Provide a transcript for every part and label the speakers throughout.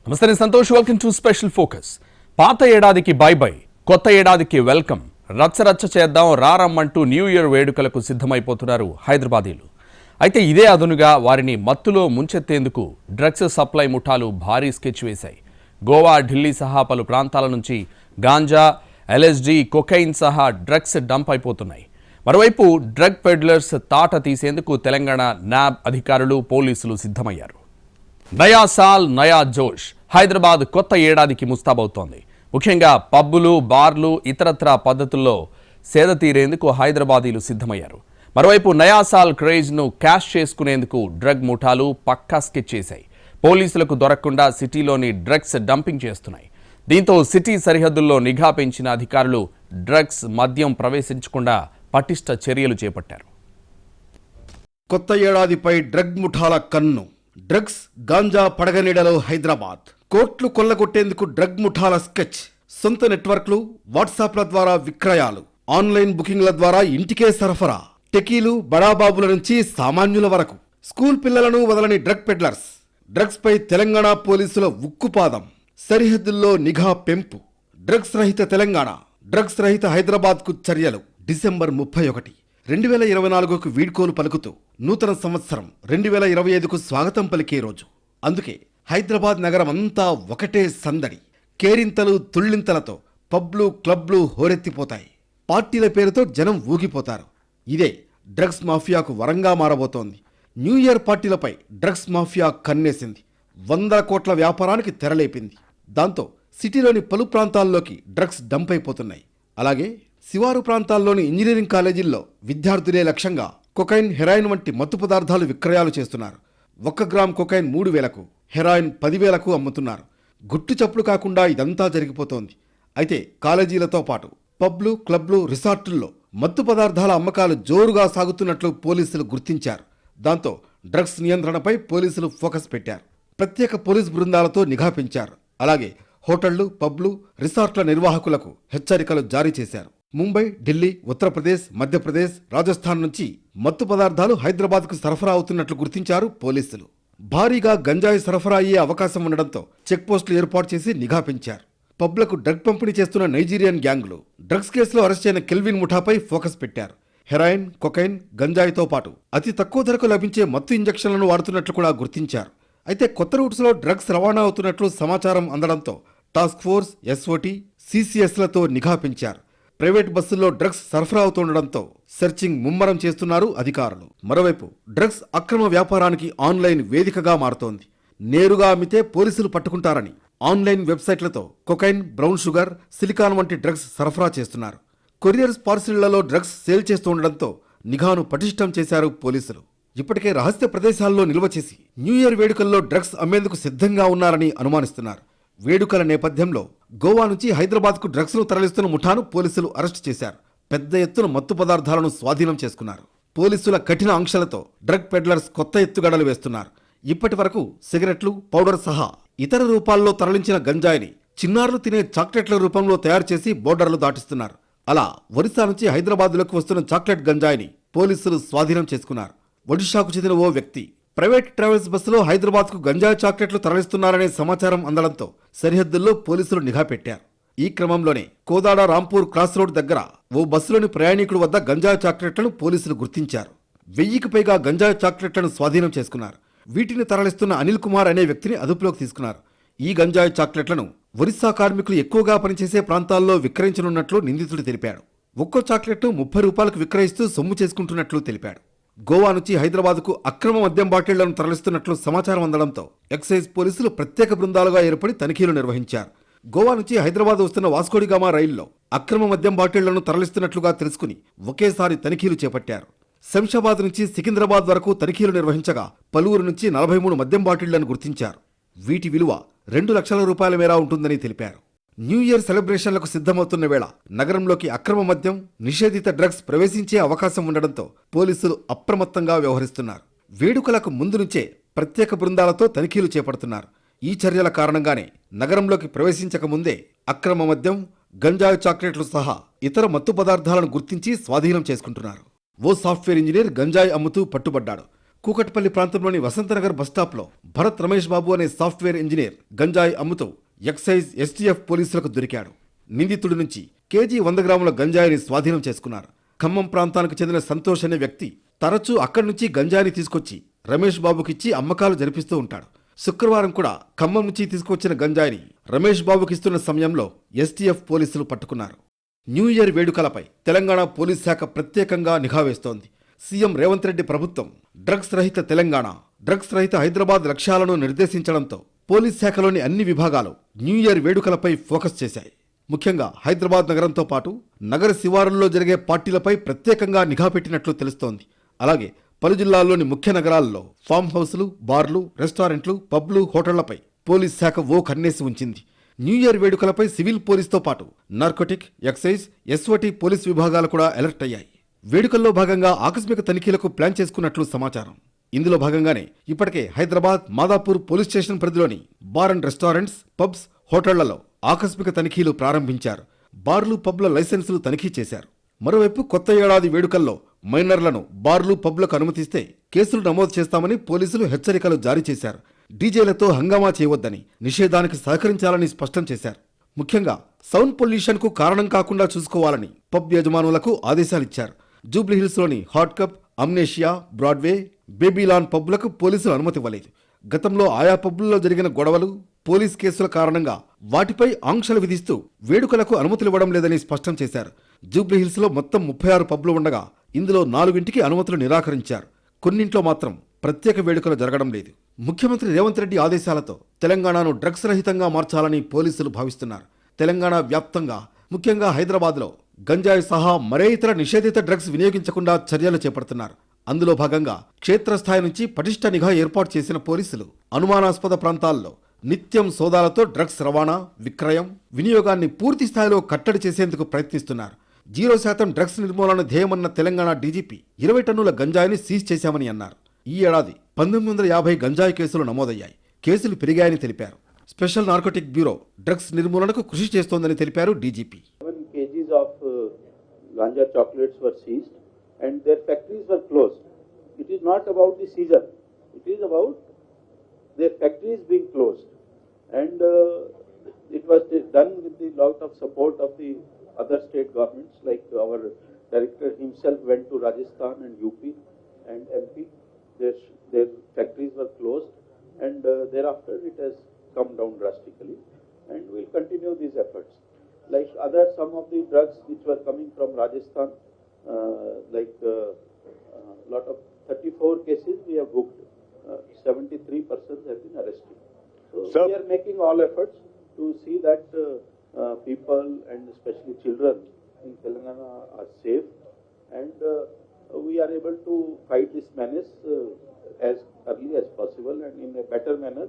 Speaker 1: నమస్తే, నేను Santosh. Welcome to special focus. పాత ఏడాదికి బై బై, కొత్త ఏడాదికి వెల్కమ్. రచ్చరచ్చ చేద్దాం రారమ్మంటూ న్యూ ఇయర్ వేడుకలకు సిద్ధమైపోతున్నారు హైదరాబాదీలు. అయితే ఇదే అదునుగా వారిని మత్తులో ముంచెత్తేందుకు డ్రగ్స్ సప్లై ముఠాలు భారీ స్కెచ్ వేశాయి. గోవా, ఢిల్లీ సహా పలు ప్రాంతాల నుంచి గాంజా, ఎల్ఎస్డి, కొకైన్ సహా డ్రగ్స్ డంప్ అయిపోతున్నాయి. మరోవైపు డ్రగ్ పెడ్లర్స్ తాట తీసేందుకు తెలంగాణ న్యాబ్ అధికారులు, పోలీసులు సిద్ధమయ్యారు. నయా సాల్ నయా జోష్. హైదరాబాద్ కొత్త ఏడాదికి ముస్తాబవుతోంది. ముఖ్యంగా పబ్బులు, బార్లు, ఇతరత్రా పద్ధతుల్లో సేద తీరేందుకు హైదరాబాదీలు సిద్ధమయ్యారు. మరోవైపు నయా సాల్ క్రేజ్ను క్యాష్ చేసుకునేందుకు డ్రగ్ ముఠాలు పక్కా స్కెచ్ చేశాయి. పోలీసులకు దొరకకుండా సిటీలోని డ్రగ్స్ డంపింగ్ చేస్తున్నాయి. దీంతో సిటీ సరిహద్దుల్లో నిఘా పెంచిన అధికారులు డ్రగ్స్, మద్యం ప్రవేశించకుండా పటిష్ట చర్యలు చేపట్టారు.
Speaker 2: కొత్త ఏడాదిపై డ్రగ్ ముఠాల కన్ను. డ్రగ్స్, గాంజా పడగనీడలో హైదరాబాద్. కోట్లు కొల్లగొట్టేందుకు డ్రగ్ ముఠాల స్కెచ్. సొంత నెట్వర్క్లు, వాట్సాప్ల ద్వారా విక్రయాలు, ఆన్లైన్ బుకింగ్ల ద్వారా ఇంటికే సరఫరా. టెకీలు, బడాబాబుల నుంచి సామాన్యుల వరకు స్కూల్ పిల్లలను వదలని డ్రగ్ పెడ్లర్స్. డ్రగ్స్ పై తెలంగాణ పోలీసుల ఉక్కుపాదం. సరిహద్దుల్లో నిఘా పెంపు. డ్రగ్స్ రహిత తెలంగాణ, డ్రగ్స్ రహిత హైదరాబాద్కు చర్యలు. డిసెంబర్ 31, 2024కు వీడ్కోలు పలుకుతూ నూతన సంవత్సరం 2025కు స్వాగతం పలికే రోజు. అందుకే హైదరాబాద్ నగరం అంతా ఒకటే సందడి. కేరింతలు, తుళ్ళింతలతో పబ్లు, క్లబ్లు హోరెత్తిపోతాయి. పార్టీల పేరుతో జనం ఊగిపోతారు. ఇదే డ్రగ్స్ మాఫియాకు వరంగా మారబోతోంది. న్యూ ఇయర్ పార్టీలపై డ్రగ్స్ మాఫియా కన్నేసింది. 100 కోట్ల వ్యాపారానికి తెరలేపింది. దాంతో సిటీలోని పలు ప్రాంతాల్లోకి డ్రగ్స్ డంప్ అయిపోతున్నాయి. అలాగే శివారు ప్రాంతాల్లోని ఇంజనీరింగ్ కాలేజీల్లో విద్యార్థులే లక్ష్యంగా కొకైన్, హెరాయిన్ వంటి మత్తు పదార్థాలు విక్రయాలు చేస్తున్నారు. 1 గ్రామ్ కొకైన్ 3,000కు, హెరాయిన్ 10,000కు అమ్ముతున్నారు. గుట్టు చప్పుడు కాకుండా ఇదంతా జరిగిపోతోంది. అయితే కాలేజీలతో పాటు పబ్లు, క్లబ్లు, రిసార్టుల్లో మత్తు పదార్థాల అమ్మకాలు జోరుగా సాగుతున్నట్లు పోలీసులు గుర్తించారు. దాంతో డ్రగ్స్ నియంత్రణపై పోలీసులు ఫోకస్ పెట్టారు. ప్రత్యేక పోలీస్ బృందాలతో నిఘా పెంచారు. అలాగే హోటళ్లు, పబ్లు, రిసార్ట్ల నిర్వాహకులకు హెచ్చరికలు జారీ చేశారు. ముంబై, ఢిల్లీ, ఉత్తరప్రదేశ్, మధ్యప్రదేశ్, రాజస్థాన్ నుంచి మత్తు పదార్థాలు హైదరాబాద్కు సరఫరా అవుతున్నట్లు గుర్తించారు పోలీసులు. భారీగా గంజాయి సరఫరా అయ్యే అవకాశం ఉండడంతో చెక్పోస్టులు ఏర్పాటు చేసి నిఘా పెంచారు. పబ్లకు డ్రగ్ పంపిణీ చేస్తున్న నైజీరియన్ గ్యాంగ్లు, డ్రగ్స్ కేసులో అరెస్ట్ అయిన కెల్విన్ ముఠాపై ఫోకస్ పెట్టారు. హెరాయిన్, కొకైన్, గంజాయితో పాటు అతి తక్కువ ధరకు లభించే మత్తు ఇంజెక్షన్లను వాడుతున్నట్లు కూడా గుర్తించారు. అయితే కొత్త రూట్స్లో డ్రగ్స్ రవాణా అవుతున్నట్లు సమాచారం అందడంతో టాస్క్ ఫోర్స్, ఎస్ఓటీ, సిసిఎస్లతో నిఘా పెంచారు. ప్రైవేట్ బస్సుల్లో డ్రగ్స్ సరఫరా అవుతుండడంతో సెర్చింగ్ ముమ్మరం చేస్తున్నారు అధికారులు. మరోవైపు డ్రగ్స్ అక్రమ వ్యాపారానికి ఆన్లైన్ వేదికగా మారుతోంది. నేరుగా అమ్మితే పోలీసులు పట్టుకుంటారని ఆన్లైన్ వెబ్సైట్లతో కొకైన్, బ్రౌన్ షుగర్, సిలికాన్ వంటి డ్రగ్స్ సరఫరా చేస్తున్నారు. కొరియర్స్ పార్సిళ్లలో డ్రగ్స్ సేల్ చేస్తుండడంతో నిఘాను పటిష్టం చేశారు పోలీసులు. ఇప్పటికే రహస్య ప్రదేశాల్లో నిల్వ చేసి న్యూ ఇయర్ వేడుకల్లో డ్రగ్స్ అమ్మేందుకు సిద్ధంగా ఉన్నారని అనుమానిస్తున్నారు. వేడుకల నేపథ్యంలో గోవా నుంచి హైదరాబాద్కు డ్రగ్స్ను తరలిస్తున్న ముఠాను పోలీసులు అరెస్టు చేశారు. పెద్ద ఎత్తున మత్తు పదార్థాలను స్వాధీనం చేసుకున్నారు. పోలీసుల కఠిన ఆంక్షలతో డ్రగ్ పెడ్లర్స్ కొత్త ఎత్తుగడలు వేస్తున్నారు. ఇప్పటి వరకు సిగరెట్లు, పౌడర్ సహా ఇతర రూపాల్లో తరలించిన గంజాయిని చిన్నారులు తినే చాక్లెట్ల రూపంలో తయారు చేసి బోర్డర్లు దాటిస్తున్నారు. అలా ఒరిస్సా నుంచి హైదరాబాద్లోకి వస్తున్న చాక్లెట్ గంజాయిని పోలీసులు స్వాధీనం చేసుకున్నారు. ఒడిషాకు చెందిన ఓ వ్యక్తి ప్రైవేట్ ట్రావెల్స్ బస్సులో హైదరాబాద్కు గంజాయి చాక్లెట్లు తరలిస్తున్నారనే సమాచారం అందడంతో సరిహద్దుల్లో పోలీసులు నిఘా పెట్టారు. ఈ క్రమంలోనే కోదాడ రాంపూర్ క్రాస్ రోడ్ దగ్గర ఓ బస్సులోని ప్రయాణికుడు వద్ద గంజాయి చాక్లెట్లను పోలీసులు గుర్తించారు. 1000కి పైగా గంజాయి చాక్లెట్లను స్వాధీనం చేసుకున్నారు. వీటిని తరలిస్తున్న అనిల్ కుమార్ అనే వ్యక్తిని అదుపులోకి తీసుకున్నారు. ఈ గంజాయి చాక్లెట్లను ఒరిస్సా కార్మికులు ఎక్కువగా పనిచేసే ప్రాంతాల్లో విక్రయించనున్నట్లు నిందితుడు తెలిపాడు. ఒక్కో చాక్లెట్ 30 రూపాయలకు విక్రయిస్తూ సొమ్ము చేసుకుంటున్నట్లు తెలిపాడు. గోవా నుంచి హైదరాబాద్కు అక్రమ మద్యం బాటిళ్లను తరలిస్తున్నట్లు సమాచారం అందడంతో ఎక్సైజ్ పోలీసులు ప్రత్యేక బృందాలుగా ఏర్పడి తనిఖీలు నిర్వహించారు. గోవా నుంచి హైదరాబాద్ వస్తున్న వాస్కోడిగామా రైల్లో అక్రమ మద్యం బాటిళ్లను తరలిస్తున్నట్లుగా తెలుసుకుని ఒకేసారి తనిఖీలు చేపట్టారు. శంషాబాద్ నుంచి సికింద్రాబాద్ వరకు తనిఖీలు నిర్వహించగా పలువురు నుంచి 43 మద్యం బాటిళ్లను గుర్తించారు. వీటి విలువ 2 లక్షల రూపాయల మేర ఉంటుందని తెలిపారు. న్యూ ఇయర్ సెలబ్రేషన్లకు సిద్ధమవుతున్న వేళ నగరంలోకి అక్రమ మద్యం, నిషేధిత డ్రగ్స్ ప్రవేశించే అవకాశం ఉండడంతో పోలీసులు అప్రమత్తంగా వ్యవహరిస్తున్నారు. వేడుకలకు ముందు నుంచే ప్రత్యేక బృందాలతో తనిఖీలు చేపడుతున్నారు. ఈ చర్యల కారణంగానే నగరంలోకి ప్రవేశించక ముందే అక్రమ మద్యం, గంజాయి చాక్లెట్లు సహా ఇతర మత్తు పదార్థాలను గుర్తించి స్వాధీనం చేసుకుంటున్నారు. ఓ సాఫ్ట్వేర్ ఇంజనీర్ గంజాయి అమ్ముతూ పట్టుబడ్డాడు. కూకట్పల్లి ప్రాంతంలోని వసంతనగర్ బస్టాప్లో భరత్ రమేష్ బాబు అనే సాఫ్ట్వేర్ ఇంజనీర్ గంజాయి అమ్ముతూ ఎక్సైజ్ ఎస్టీఎఫ్ పోలీసులకు దొరికాడు. నిందితుడి నుంచి కేజీ 100 గ్రాముల గంజాయిని స్వాధీనం చేసుకున్నారు. ఖమ్మం ప్రాంతానికి చెందిన సంతోష్ అనే వ్యక్తి తరచూ అక్కడి నుంచి గంజాయిని తీసుకొచ్చి రమేష్ బాబుకిచ్చి అమ్మకాలు జరిపిస్తూ ఉంటాడు. శుక్రవారం కూడా ఖమ్మం నుంచి తీసుకొచ్చిన గంజాయిని రమేష్ బాబుకిస్తున్న సమయంలో ఎస్టీఎఫ్ పోలీసులు పట్టుకున్నారు. న్యూ ఇయర్ వేడుకలపై తెలంగాణ పోలీస్ శాఖ ప్రత్యేకంగా నిఘా వేస్తోంది. సీఎం రేవంత్ రెడ్డి ప్రభుత్వం డ్రగ్స్ రహిత తెలంగాణ, డ్రగ్స్ రహిత హైదరాబాద్ లక్ష్యాలను నిర్దేశించడంతో పోలీస్ శాఖలోని అన్ని విభాగాలు న్యూ ఇయర్ వేడుకలపై ఫోకస్ చేశాయి. ముఖ్యంగా హైదరాబాద్ నగరంతో పాటు నగర శివారుల్లో జరిగే పార్టీలపై ప్రత్యేకంగా నిఘా పెట్టినట్లు తెలుస్తోంది. అలాగే పలు జిల్లాల్లోని ముఖ్య నగరాల్లో ఫామ్ హౌస్లు, బార్లు, రెస్టారెంట్లు, పబ్లు, హోటళ్లపై పోలీస్ శాఖ ఓ కన్నేసి ఉంచింది. న్యూ ఇయర్ వేడుకలపై సివిల్ పోలీస్తో పాటు నార్కోటిక్, ఎక్సైజ్, ఎస్ఓటీ పోలీస్ విభాగాలు కూడా అలర్ట్ అయ్యాయి. వేడుకల్లో భాగంగా ఆకస్మిక తనిఖీలకు ప్లాన్ చేసుకున్నట్లు సమాచారం. ఇందులో భాగంగానే ఇప్పటికే హైదరాబాద్ మాదాపూర్ పోలీస్ స్టేషన్ పరిధిలోని బార్ అండ్ రెస్టారెంట్స్, పబ్స్, హోటళ్లలో ఆకస్మిక తనిఖీలు ప్రారంభించారు. బార్లు, పబ్ల లైసెన్సులు తనిఖీ చేశారు. మరోవైపు కొత్త ఏడాది వేడుకల్లో మైనర్లను బార్లు, పబ్లకు అనుమతిస్తే కేసులు నమోదు చేస్తామని పోలీసులు హెచ్చరికలు జారీ చేశారు. డీజేలతో హంగామా చేయవద్దని, నిషేధానికి సహకరించాలని స్పష్టం చేశారు. ముఖ్యంగా సౌండ్ పొల్యూషన్కు కారణం కాకుండా చూసుకోవాలని పబ్ యజమానులకు ఆదేశాలిచ్చారు. జూబ్లీహిల్స్లోని హాట్ కప్, అమ్నేషియా, బ్రాడ్వే, బేబీలాన్ పబ్లకు పోలీసులు అనుమతి ఇవ్వలేదు. గతంలో ఆయా పబ్బుల్లో జరిగిన గొడవలు, పోలీస్ కేసుల కారణంగా వాటిపై ఆంక్షలు విధిస్తూ వేడుకలకు అనుమతులివ్వడం లేదని స్పష్టం చేశారు. జూబ్లీహిల్స్లో మొత్తం 36 పబ్లు ఉండగా ఇందులో 4ంటికి అనుమతులు నిరాకరించారు. కొన్నింట్లో మాత్రం ప్రత్యేక వేడుకలు జరగడం లేదు. ముఖ్యమంత్రి రేవంత్ రెడ్డి ఆదేశాలతో తెలంగాణను డ్రగ్స్ రహితంగా మార్చాలని పోలీసులు భావిస్తున్నారు. తెలంగాణ వ్యాప్తంగా ముఖ్యంగా హైదరాబాద్లో గంజాయి సహా మరే ఇతర నిషేధిత డ్రగ్స్ వినియోగించకుండా చర్యలు చేపడుతున్నారు. అందులో భాగంగా క్షేత్రస్థాయి నుంచి పటిష్ట నిఘా ఏర్పాటు చేసిన పోలీసులు అనుమానాస్పద ప్రాంతాల్లో నిత్యం సోదాలతో డ్రగ్స్ రవాణా, విక్రయం, వినియోగాన్ని పూర్తి స్థాయిలో కట్టడి చేసేందుకు ప్రయత్నిస్తున్నారు. 0% డ్రగ్స్ నిర్మూలన ధ్యేయమన్న తెలంగాణ డీజీపీ 20 టన్నుల గంజాయిని సీజ్ చేశామని అన్నారు. ఈ ఏడాది 1950 గంజాయి కేసులు నమోదయ్యాయి. కేసులు పెరిగాయని తెలిపారు. స్పెషల్ నార్కోటిక్ బ్యూరో డ్రగ్స్ నిర్మూలనకు కృషి చేస్తోందని తెలిపారు DGP.
Speaker 3: 7 kgs of ganja chocolates were seized and their factories were closed. It is not about the seizure. It is about their factories being closed. And it was done with the lot of support of the other state governments, like our director himself went to Rajasthan and UP and MP. Their factories were closed and thereafter it has come down drastically, and we'll continue these efforts. Like some of the drugs which were coming from Rajasthan, lot of 34 cases we have booked, 73 persons have been arrested. So we are making all efforts to see that people and especially children in Telangana are safe, and we are able to fight this menace as early as possible and in a better manner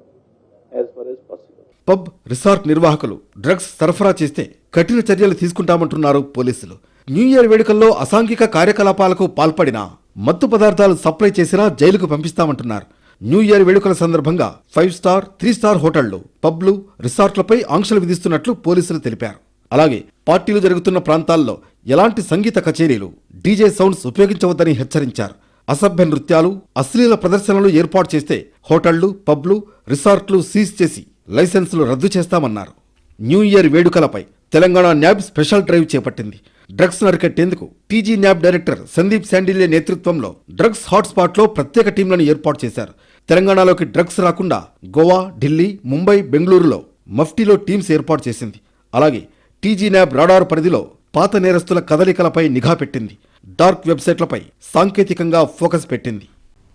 Speaker 3: as far as possible.
Speaker 2: Pub, resort నిర్వాహకులు drugs సరఫరా చేస్తే కఠిన చర్యలు తీసుకుంటామంటున్నారు పోలీసులు. New year వేడుకల్లో అసాంఘిక కార్యకలాపాలకు పాల్పడినా, మత్తు పదార్థాలు సప్లై చేసినా జైలుకు పంపిస్తామంటున్నారు. న్యూ ఇయర్ వేడుకల సందర్భంగా 5 స్టార్, 3 స్టార్ హోటళ్లు, పబ్లు, రిసార్ట్లపై ఆంక్షలు విధిస్తున్నట్లు పోలీసులు తెలిపారు. అలాగే పార్టీలు జరుగుతున్న ప్రాంతాల్లో ఎలాంటి సంగీత కచేరీలు, డీజే సౌండ్స్ ఉపయోగించవద్దని హెచ్చరించారు. అసభ్య నృత్యాలు, అశ్లీల ప్రదర్శనలు ఏర్పాటు చేస్తే హోటళ్లు, పబ్లు, రిసార్ట్లు సీజ్ చేసి లైసెన్సులు రద్దు చేస్తామన్నారు. న్యూ ఇయర్ వేడుకలపై తెలంగాణ న్యాబ్ స్పెషల్ డ్రైవ్ చేపట్టింది. డ్రగ్స్ అరికట్టేందుకు TG NAB director Sandeep Shandilya నేతృత్వంలో డ్రగ్స్ హాట్స్పాట్లో ప్రత్యేక టీంలను ఏర్పాటు చేశారు. తెలంగాణలోకి డ్రగ్స్ రాకుండా గోవా, ఢిల్లీ, ముంబై, బెంగళూరులో మఫ్టీలో టీమ్స్ ఏర్పాటు చేసింది. అలాగే టీజీ న్యాబ్ రాడార్ పరిధిలో పాత నేరస్తుల కదలికలపై నిఘా పెట్టింది. డార్క్ వెబ్సైట్లపై సాంకేతికంగా ఫోకస్ పెట్టింది.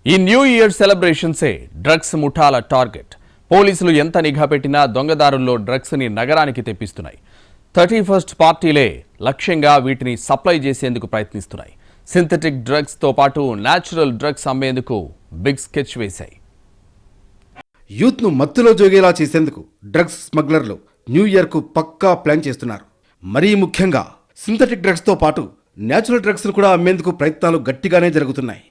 Speaker 1: ఈ న్యూ ఇయర్ సెలబ్రేషన్సే డ్రగ్స్ ముఠాల టార్గెట్. పోలీసులు ఎంత నిఘా పెట్టినా దొంగదారుల్లో డ్రగ్స్ని నగరానికి తెప్పిస్తున్నాయి. 31st పార్టీలే లక్ష్యంగా వీటిని సప్లై చేసేందుకు ప్రయత్నిస్తున్నాయి. సింథటిక్ డ్రగ్స్తో పాటు న్యాచురల్ డ్రగ్స్ అమ్మేందుకు బిగ్ స్కెచ్ వేశాయి.
Speaker 2: యూత్ను మత్తులో జోగేలా చేసేందుకు డ్రగ్స్ స్మగ్లర్లు న్యూ ఇయర్కు పక్కా ప్లాన్ చేస్తున్నారు. మరీ ముఖ్యంగా సింథటిక్ డ్రగ్స్తో పాటు న్యాచురల్ డ్రగ్స్ను కూడా అమ్మేందుకు ప్రయత్నాలు గట్టిగానే జరుగుతున్నాయి.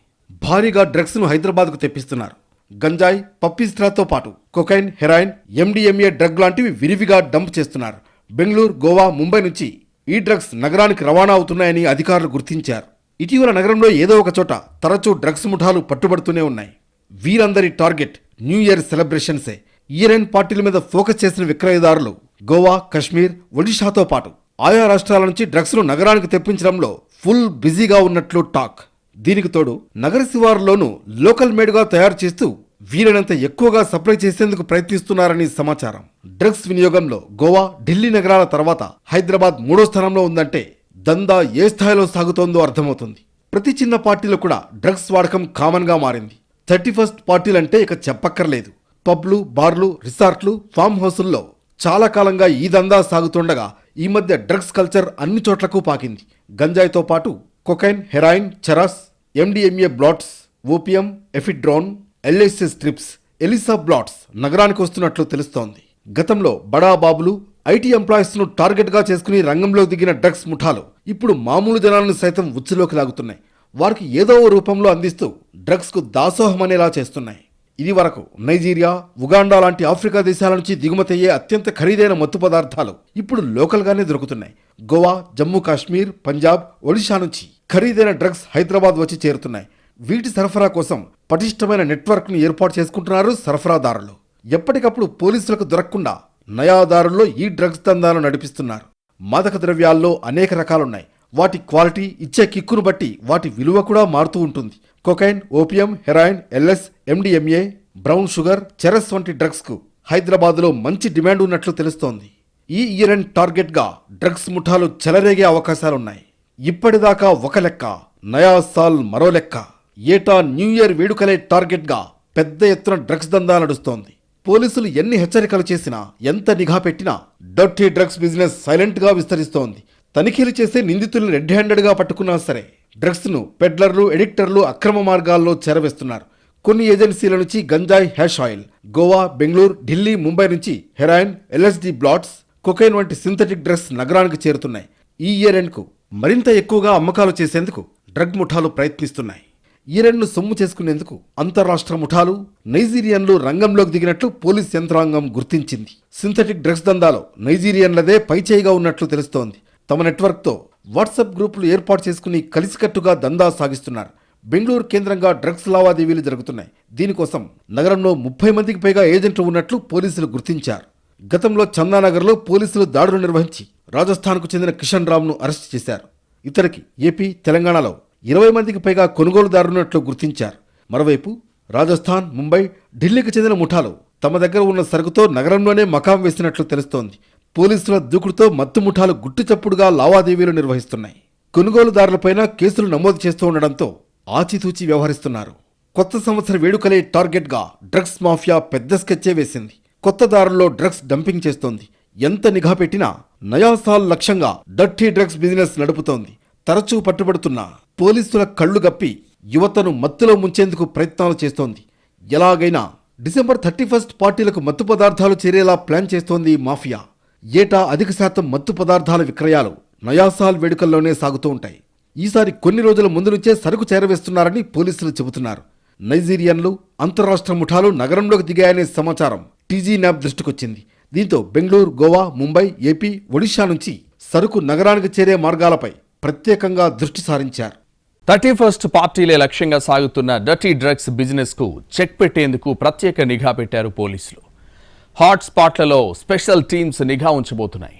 Speaker 2: భారీగా డ్రగ్స్ను హైదరాబాద్కు తెప్పిస్తున్నారు. గంజాయి, పప్పీస్ట్రాతో పాటు కొకైన్, హెరాయిన్, ఎండిఎంఏ డ్రగ్ లాంటివి విరివిగా డంప్ చేస్తున్నారు. బెంగళూరు, గోవా, ముంబై నుంచి ఈ డ్రగ్స్ నగరానికి రవాణా అవుతున్నాయని అధికారులు గుర్తించారు. ఇటీవల నగరంలో ఏదో ఒక చోట తరచూ డ్రగ్స్ ముఠాలు పట్టుబడుతూనే ఉన్నాయి. వీరందరి టార్గెట్ న్యూ ఇయర్ సెలబ్రేషన్సే. ఇయర్ ఎండ్ పార్టీల మీద ఫోకస్ చేసిన విక్రయదారులు గోవా, కశ్మీర్, ఒడిషాతో పాటు ఆయా రాష్ట్రాల నుంచి డ్రగ్స్ను నగరానికి తెప్పించడంలో ఫుల్ బిజీగా ఉన్నట్లు టాక్. దీనికి తోడు నగర శివారులోనూ లోకల్ మేడ్గా తయారు చేస్తూ వీలైనంత ఎక్కువగా సప్లై చేసేందుకు ప్రయత్నిస్తున్నారని సమాచారం. డ్రగ్స్ వినియోగంలో గోవా, ఢిల్లీ నగరాల తర్వాత హైదరాబాద్ 3వ స్థానంలో ఉందంటే దందా ఏ స్థాయిలో సాగుతోందో అర్థమవుతుంది. ప్రతి చిన్న పార్టీలో కూడా డ్రగ్స్ వాడకం కామన్గా మారింది. 31st పార్టీలంటే ఇక చెప్పక్కర్లేదు. పబ్లు, బార్లు, రిసార్ట్లు, ఫామ్ హౌసుల్లో చాలా కాలంగా ఈ దందా సాగుతుండగా ఈ మధ్య డ్రగ్స్ కల్చర్ అన్ని చోట్లకు పాకింది. గంజాయితో పాటు cocaine, heroin, charas, MDMA blots, opium, ephedrone, LSD strips, ELISA blots నగరానికి వస్తున్నట్లు తెలుస్తోంది. గతంలో బడా బాబులు, IT ఎంప్లాయీస్ ను టార్గెట్ గా చేసుకుని రంగంలో దిగిన డ్రగ్స్ ముఠాలు ఇప్పుడు మామూలు జనాలను సైతం ఉచ్చులోకి లాగుతున్నాయి. వారికి ఏదో ఓ రూపంలో అందిస్తూ డ్రగ్స్ కు దాసోహమనేలా చేస్తున్నాయి. ఇది వరకు నైజీరియా, ఉగాండా లాంటి ఆఫ్రికా దేశాల నుంచి దిగుమతయ్యే అత్యంత ఖరీదైన మత్తు పదార్థాలు ఇప్పుడు లోకల్గానే దొరుకుతున్నాయి. గోవా, జమ్మూ కాశ్మీర్, పంజాబ్, ఒడిషా నుంచి ఖరీదైన డ్రగ్స్ హైదరాబాద్ వచ్చి చేరుతున్నాయి. వీటి సరఫరా కోసం పటిష్టమైన నెట్వర్క్ను ఏర్పాటు చేసుకుంటున్నారు సరఫరాదారులు. ఎప్పటికప్పుడు పోలీసులకు దొరకకుండా నయాదారుల్లో ఈ డ్రగ్స్ దందాలు నడిపిస్తున్నారు. మాదక ద్రవ్యాల్లో అనేక రకాలున్నాయి. వాటి క్వాలిటీ, ఇచ్చే కిక్కును బట్టి వాటి విలువ కూడా మారుతూ ఉంటుంది. Cocaine, opium, heroin, LS, MDMA, brown sugar, charas వంటి డ్రగ్స్ కు హైదరాబాద్లో మంచి డిమాండ్ ఉన్నట్లు తెలుస్తోంది. ఈ ఇయర్ ఎండ్ టార్గెట్గా డ్రగ్స్ ముఠాలు చెలరేగే అవకాశాలున్నాయి. ఇప్పటిదాకా ఒక లెక్క, నయా సాల్ మరో లెక్క. ఏటా న్యూ ఇయర్ వేడుకలే టార్గెట్గా పెద్ద ఎత్తున డ్రగ్స్ దందా నడుస్తోంది. పోలీసులు ఎన్ని హెచ్చరికలు చేసినా, ఎంత నిఘా పెట్టినా డర్టీ డ్రగ్స్ బిజినెస్ సైలెంట్ గా విస్తరిస్తోంది. తనిఖీలు చేసే నిందితులను రెడ్ హ్యాండెడ్ గా పట్టుకున్నా సరే డ్రగ్స్ ను పెడ్లర్లు, ఎడిక్టర్లు అక్రమ మార్గాల్లో చేరవేస్తున్నారు. కొన్ని ఏజెన్సీల నుంచి గంజాయి, హ్యాష్ ఆయిల్, గోవా, బెంగళూరు, ఢిల్లీ, ముంబై నుంచి హెరాయిన్, LSD బ్లాట్స్, కొకైన్ వంటి సింథటిక్ డ్రగ్స్ నగరానికి చేరుతున్నాయి. ఈ ఇయర్ ఎండ్ కు మరింత ఎక్కువగా అమ్మకాలు చేసేందుకు డ్రగ్ ముఠాలు ప్రయత్నిస్తున్నాయి. ఇయర్ ఎండ్ ను సొమ్ము చేసుకునేందుకు అంతర్రాష్ట్ర ముఠాలు, నైజీరియన్లు రంగంలోకి దిగినట్లు పోలీస్ యంత్రాంగం గుర్తించింది. సింథటిక్ డ్రగ్స్ దందాలో నైజీరియన్లదే పైచేయిగా ఉన్నట్లు తెలుస్తోంది. తమ నెట్వర్క్తో వాట్సాప్ గ్రూపులు ఏర్పాటు చేసుకుని కలిసికట్టుగా దందా సాగిస్తున్నారు. బెంగళూరు కేంద్రంగా డ్రగ్స్ లావాదేవీలు జరుగుతున్నాయి. దీనికోసం నగరంలో 30 మందికి పైగా ఏజెంట్లు ఉన్నట్లు పోలీసులు గుర్తించారు. గతంలో చందానగర్లో పోలీసులు దాడులు నిర్వహించి రాజస్థాన్కు చెందిన కిషన్ రామ్ను అరెస్ట్ చేశారు. ఇతడికి ఏపీ, తెలంగాణలో 20 మందికి పైగా కొనుగోలుదారున్నట్లు గుర్తించారు. మరోవైపు రాజస్థాన్, ముంబై, ఢిల్లీకి చెందిన ముఠాలు తమ దగ్గర ఉన్న సరుకుతో నగరంలోనే మకాం వేసినట్లు తెలుస్తోంది. పోలీసుల దూకుడుతో మత్తు ముఠాలు గుట్టుచప్పుడుగా లావాదేవీలు నిర్వహిస్తున్నాయి. కొనుగోలుదారులపైన కేసులు నమోదు చేస్తూ ఉండడంతో ఆచితూచి వ్యవహరిస్తున్నారు. కొత్త సంవత్సర వేడుకలే టార్గెట్గా డ్రగ్స్ మాఫియా పెద్ద స్కెచ్చే వేసింది. కొత్త దారుల్లో డ్రగ్స్ డంపింగ్ చేస్తోంది. ఎంత నిఘా పెట్టినా నయాసాల్ లక్ష్యంగా డర్టీ డ్రగ్స్ బిజినెస్ నడుపుతోంది. తరచూ పట్టుబడుతున్న పోలీసుల కళ్లు గప్పి యువతను మత్తులో ముంచేందుకు ప్రయత్నాలు చేస్తోంది. ఎలాగైనా డిసెంబర్ 31st పార్టీలకు మత్తు పదార్థాలు చేరేలా ప్లాన్ చేస్తోంది ఈ మాఫియా. ఏటా అధిక శాతం మత్తు పదార్థాల విక్రయాలు నయాసాల్ వేడుకల్లోనే సాగుతూ ఉంటాయి. ఈసారి కొన్ని రోజుల ముందు నుంచే సరుకు చేరవేస్తున్నారని పోలీసులు చెబుతున్నారు. నైజీరియన్లు, అంతర్రాష్ట్ర ముఠాలు నగరంలోకి దిగాయనే సమాచారం TG న్యాబ్ దృష్టికొచ్చింది. దీంతో బెంగళూరు, గోవా, ముంబై, ఏపీ, ఒడిషా నుంచి సరుకు నగరానికి చేరే మార్గాలపై ప్రత్యేకంగా దృష్టి సారించారు.
Speaker 1: 31st పార్టీలే లక్ష్యంగా సాగుతున్న డర్టీ డ్రగ్స్ బిజినెస్ కు చెక్ పెట్టేందుకు ప్రత్యేక నిఘా పెట్టారు పోలీసులు. హాట్ స్పాట్లలో స్పెషల్ టీమ్స్ నిఘా ఉంచబోతున్నాయి.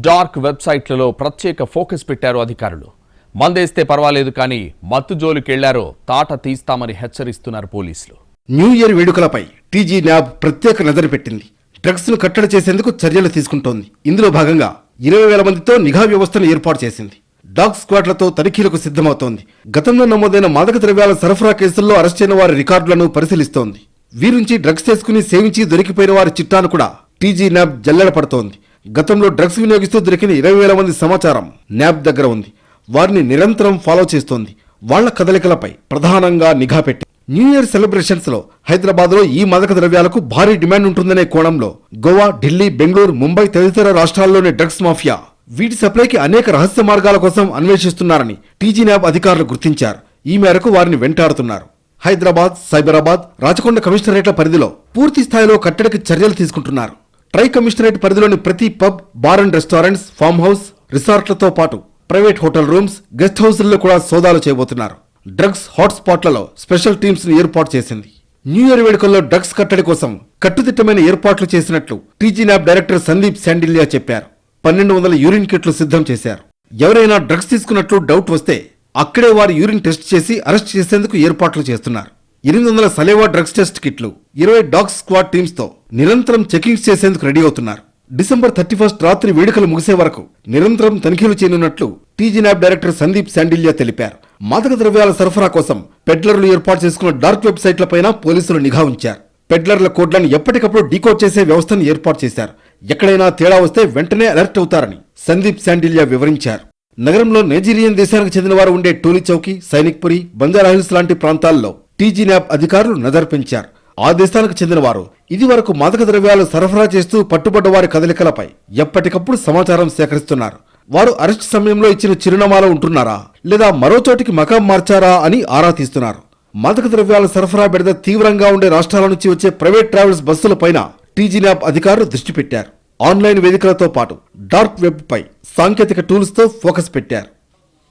Speaker 1: డార్క్ వెబ్సైట్లలో ప్రత్యేక ఫోకస్ పెట్టారు అధికారులు. మందేస్తే పర్వాలేదు కానీ మత్తు జోలికెళ్లారో తాట తీస్తామని హెచ్చరిస్తున్నారు పోలీసులు.
Speaker 2: న్యూ ఇయర్ వేడుకలపై TG న్యాబ్ ప్రత్యేక నజరు పెట్టింది. డ్రగ్స్ ను కట్టడి చేసేందుకు చర్యలు తీసుకుంటోంది. ఇందులో భాగంగా 20,000 మందితో నిఘా వ్యవస్థను ఏర్పాటు చేసింది. డాగ్ స్క్వాడ్లతో తనిఖీలకు సిద్ధమవుతోంది. గతంలో నమోదైన మాదక ద్రవ్యాల సరఫరా కేసుల్లో అరెస్టైన వారి రికార్డులను పరిశీలిస్తోంది. వీరుంచి డ్రగ్స్ తీసుకుని సేవించి దొరికిపోయిన వారి చిట్టాను కూడా TG న్యాబ్ జల్లెడ పడుతోంది. గతంలో డ్రగ్స్ వినియోగిస్తూ దొరికిన 20,000 మంది సమాచారం న్యాబ్ దగ్గర ఉంది. వారిని నిరంతరం ఫాలో చేస్తోంది. వాళ్ల కదలికలపై ప్రధానంగా నిఘా పెట్టి న్యూ ఇయర్ సెలబ్రేషన్స్ లో హైదరాబాద్లో ఈ మాదక ద్రవ్యాలకు భారీ డిమాండ్ ఉంటుందనే కోణంలో గోవా, ఢిల్లీ, బెంగళూరు, ముంబై తదితర రాష్ట్రాల్లోని డ్రగ్స్ మాఫియా వీటి సప్లైకి అనేక రహస్య మార్గాల కోసం అన్వేషిస్తున్నారని TG న్యాబ్ అధికారులు గుర్తించారు. ఈ మేరకు వారిని వెంటాడుతున్నారు. హైదరాబాద్, సైబరాబాద్, రాచకొండ కమిషనరేట్ల పరిధిలో పూర్తి స్థాయిలో కట్టడికి చర్యలు తీసుకుంటున్నారు. ట్రై కమిషనరేట్ పరిధిలోని ప్రతి pub, bar and restaurants, farm house, రిసార్ట్లతో పాటు ప్రైవేట్ హోటల్ రూమ్స్, గెస్ట్ హౌస్ల్లో కూడా సోదాలు చేయబోతున్నారు. డ్రగ్స్ హాట్స్పాట్లలో స్పెషల్ టీమ్స్ ను ఏర్పాటు చేసింది. న్యూ ఇయర్ వేడుకల్లో డ్రగ్స్ కట్టడి కోసం కట్టుదిట్టమైన ఏర్పాట్లు చేసినట్లు TG nap director Sandeep Sandilya చెప్పారు. 1200 యూరిన్ కిట్లు సిద్ధం చేశారు. ఎవరైనా డ్రగ్స్ తీసుకున్నట్లు డౌట్ వస్తే అక్కడే వారి యూరిన్ టెస్ట్ చేసి అరెస్ట్ చేసేందుకు ఏర్పాట్లు చేస్తున్నారు. 800 సలేవా డ్రగ్స్ టెస్ట్ కిట్లు, 20 డాగ్ స్క్వాడ్ టీమ్స్ తో నిరంతరం చెకింగ్స్ చేసేందుకు రెడీ అవుతున్నారు. డిసెంబర్ 31 రాత్రి వేడుకలు ముగిసే వరకు నిరంతరం తనిఖీలు చేయనున్నట్లు TG nap director Sandeep Sandilya తెలిపారు. మాదక ద్రవ్యాల సరఫరా కోసం పెడ్లర్లు ఏర్పాటు చేసుకున్న డార్క్ వెబ్సైట్లపైన పోలీసులు నిఘా ఉంచారు. పెడ్లర్ల కోడ్లను ఎప్పటికప్పుడు డీకోడ్ చేసే వ్యవస్థను ఏర్పాటు చేశారు. ఎక్కడైనా తేడా వస్తే వెంటనే అలర్ట్ అవుతారని సందీప్ శాండిల్యా వివరించారు. నగరంలో నైజీరియన్ దేశానికి చెందిన వారు ఉండే టోలీ చౌకీ, సైనిక్పురి, బంజారాహిల్స్ లాంటి ప్రాంతాల్లో టీజీ న్యాప్ అధికారులు నజర్ పెంచారు. ఆ దేశానికి చెందిన వారు ఇదివరకు మాదక ద్రవ్యాలు సరఫరా చేస్తూ పట్టుబడ్డ వారి కదలికలపై ఎప్పటికప్పుడు సమాచారం సేకరిస్తున్నారు. వారు అరెస్ట్ సమయంలో ఇచ్చిన చిరునామాలో ఉంటున్నారా లేదా మరో చోటికి మకాం మార్చారా అని ఆరా తీస్తున్నారు. మాదక ద్రవ్యాల సరఫరా బెడద తీవ్రంగా ఉండే రాష్ట్రాల నుంచి వచ్చే ప్రైవేట్ ట్రావెల్స్ బస్సులపైన టీజీ న్యాప్ అధికారులు దృష్టి పెట్టారు. ఆన్లైన్ వేదికలతో పాటు డార్క్ వెబ్ పై సాంకేతిక టూల్స్ తో ఫోకస్ పెట్టారు.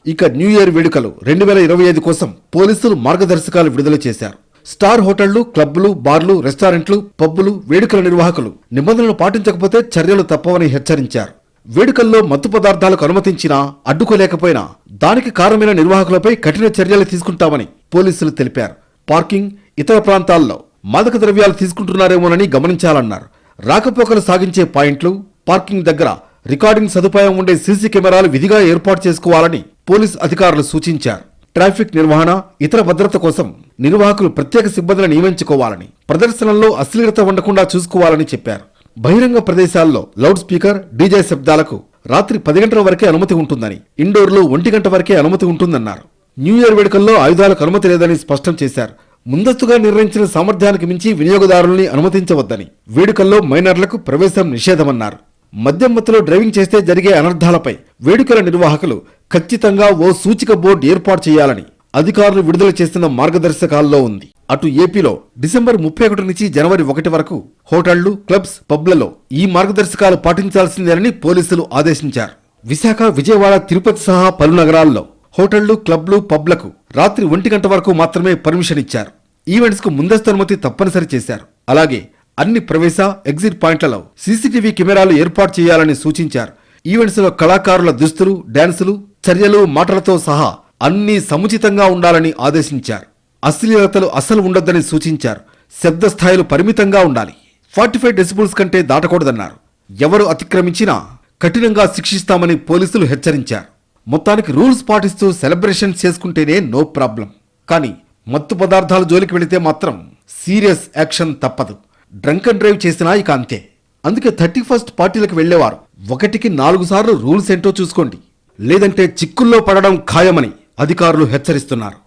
Speaker 2: ఇక న్యూ ఇయర్ వేడుకలు 2025 కోసం పోలీసులు మార్గదర్శకాలు విడుదల చేశారు. స్టార్ హోటళ్లు, క్లబ్లు, బార్లు, రెస్టారెంట్లు, పబ్బులు, వేడుకల నిర్వాహకులు నిబంధనలు పాటించకపోతే చర్యలు తప్పవని హెచ్చరించారు. వేడుకల్లో మత్తు పదార్థాలకు అనుమతించినా అడ్డుకోలేకపోయినా దానికి కారణమైన నిర్వాహకులపై కఠిన చర్యలు తీసుకుంటామని పోలీసులు తెలిపారు. పార్కింగ్, ఇతర ప్రాంతాల్లో మాదక ద్రవ్యాలు తీసుకుంటున్నారేమోనని గమనించాలన్నారు. రాకపోకలు సాగించే పాయింట్లు, పార్కింగ్ దగ్గర రికార్డింగ్ సదుపాయం ఉండే సీసీ కెమెరాలు విధిగా ఏర్పాటు చేసుకోవాలని పోలీస్ అధికారులు సూచించారు. ట్రాఫిక్ నిర్వహణ, ఇతర భద్రత కోసం నిర్వాహకులు ప్రత్యేక సిబ్బందిని నియమించుకోవాలని, ప్రదర్శనల్లో అశ్లీలత ఉండకుండా చూసుకోవాలని చెప్పారు. బహిరంగ ప్రదేశాల్లో లౌడ్ స్పీకర్, డీజే శబ్దాలకు రాత్రి 10 గంటల వరకే అనుమతి ఉంటుందని, ఇండోర్లో 1 గంట వరకే అనుమతి ఉంటుందన్నారు. న్యూ ఇయర్ వేడుకల్లో ఆయుధాలకు అనుమతి లేదని స్పష్టం చేశారు. ముందస్తుగా నిర్ణయించిన సామర్థ్యానికి మించి వినియోగదారుల్ని అనుమతించవద్దని, వేడుకల్లో మైనర్లకు ప్రవేశం నిషేధమన్నారు. మద్యం మత్తులో డ్రైవింగ్ చేస్తే జరిగే అనర్థాలపై వేడుకల నిర్వాహకులు ఖచ్చితంగా ఓ సూచిక బోర్డు ఏర్పాటు చేయాలని అధికారులు విడుదల చేస్తున్న మార్గదర్శకాల్లో ఉంది. అటు ఏపీలో డిసెంబర్ 31 నుంచి జనవరి 1 వరకు హోటళ్లు, క్లబ్స్, పబ్లలో ఈ మార్గదర్శకాలు పాటించాల్సిందేనని పోలీసులు ఆదేశించారు. విశాఖ, విజయవాడ, తిరుపతి సహా పలు నగరాల్లో హోటళ్లు, క్లబ్లు, పబ్లకు రాత్రి 1 గంట వరకు మాత్రమే పర్మిషన్ ఇచ్చారు. ఈవెంట్స్ కు ముందస్తు అనుమతి తప్పనిసరి చేశారు. అలాగే అన్ని ప్రవేశ, ఎగ్జిట్ పాయింట్లలో సీసీటీవీ కెమెరాలు ఏర్పాటు చేయాలని సూచించారు. ఈవెంట్స్ లో కళాకారుల దుస్తులు, డాన్సులు, చర్యలు, మాటలతో సహా అన్నీ సముచితంగా ఉండాలని ఆదేశించారు. అశ్లీలతలు అస్సలు ఉండొద్దని సూచించారు. శబ్ద స్థాయిలు పరిమితంగా ఉండాలి. 45 డెసిబుల్స్ కంటే దాటకూడదన్నారు. ఎవరు అతిక్రమించినా కఠినంగా శిక్షిస్తామని పోలీసులు హెచ్చరించారు. మొత్తానికి రూల్స్ పాటిస్తూ సెలబ్రేషన్స్ చేసుకుంటేనే నో ప్రాబ్లం. కానీ మత్తు పదార్థాల జోలికి వెళితే మాత్రం సీరియస్ యాక్షన్ తప్పదు. డ్రంక్ అండ్ డ్రైవ్ చేసినా ఇక అంతే. అందుకే 31st పార్టీలకు వెళ్లేవారు 1కి 4 సార్లు రూల్స్ ఏంటో చూసుకోండి, లేదంటే చిక్కుల్లో పడడం ఖాయమని అధికారులు హెచ్చరిస్తున్నారు.